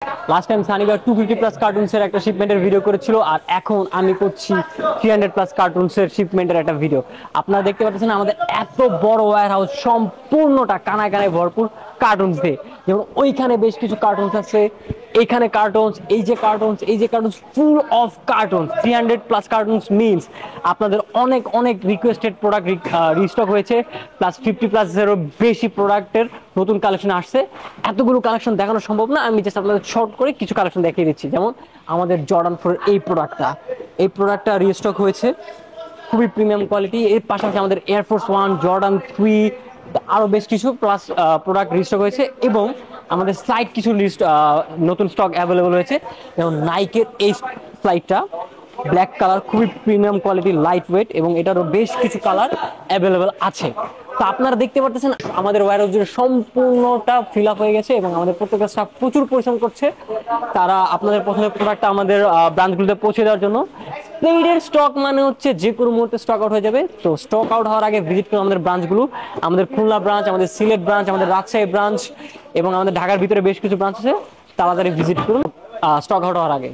Last time সানিবা 250 plus cartoons এর একটা শিপমেন্টের video করেছিল, আর এখন আমি করছি 300 প্লাস কার্টুনস এর শিপমেন্টের একটা ভিডিও। আপনারা দেখতে পাচ্ছেন আমাদের এত বড় ওয়্যার হাউস সম্পূর্ণটা কানায় কানায় ভরপুর কার্টুনস দিয়ে। যেমন ওইখানে বেশ কিছু কার্টুনস আছে, এইখানে কার্টুনস, এই যে কার্টুনস, এই যে cartoons, full of cartoons. 300 plus cartoons means আপনাদের অনেক অনেক রিকোয়েস্টেড প্রোডাক্ট রিস্টক হয়েছে, প্লাস 50 প্লাস এরও বেশি প্রোডাক্টের নতুন কালেকশন আসছে। এতগুলো কালেকশন দেখানো সম্ভব না, আমি জাস্ট আপনাদের শর্ট করে কিছু কালেকশন দেখিয়ে দিচ্ছি। যেমন আমাদের জর্ডান 4 এই প্রোডাক্টটা রিস্টক হয়েছে, খুবই প্রিমিয়াম কোয়ালিটি। এর পাশাপাশি আমাদের এয়ারফোর্স 1, জর্ডান 3, আরো বেশ কিছু প্লাস প্রোডাক্ট রিস্টক হয়েছে, এবং আমাদের স্লাইড কিছু লিস্ট নতুন স্টক অ্যাভেলেবল হয়েছে। যেমন নাইকের এই স্লাইডটা ব্ল্যাক কালার, খুবই প্রিমিয়াম কোয়ালিটি, লাইট ওয়েট, এবং এটারও বেশ কিছু কালার অ্যাভেলেবল আছে। তো আপনারা দেখতে পাচ্ছেন আমাদের ওয়্যারহাউস জুড়ে সম্পূর্ণটা ফিল আপ হয়ে গেছে, এবং আমাদের প্রত্যেকটা স্টাফ প্রচুর পরিশ্রম করছে তারা আপনাদের পছন্দের প্রোডাক্টটা আমাদের ব্রাঞ্চগুলোতে পৌঁছে দেওয়ার জন্য। স্পিডের স্টক মানে হচ্ছে যে কোনো মুহূর্তে স্টক আউট হয়ে যাবে। তো স্টক আউট হওয়ার আগে ভিজিট করুন আমাদের ব্রাঞ্চগুলো, আমাদের খুলনা ব্রাঞ্চ, আমাদের সিলেট ব্রাঞ্চ, আমাদের রাজশাহী ব্রাঞ্চ, এবং আমাদের ঢাকার ভিতরে বেশ কিছু ব্রাঞ্চ আছে। তাড়াতাড়ি ভিজিট করুন স্টক আউট হওয়ার আগে।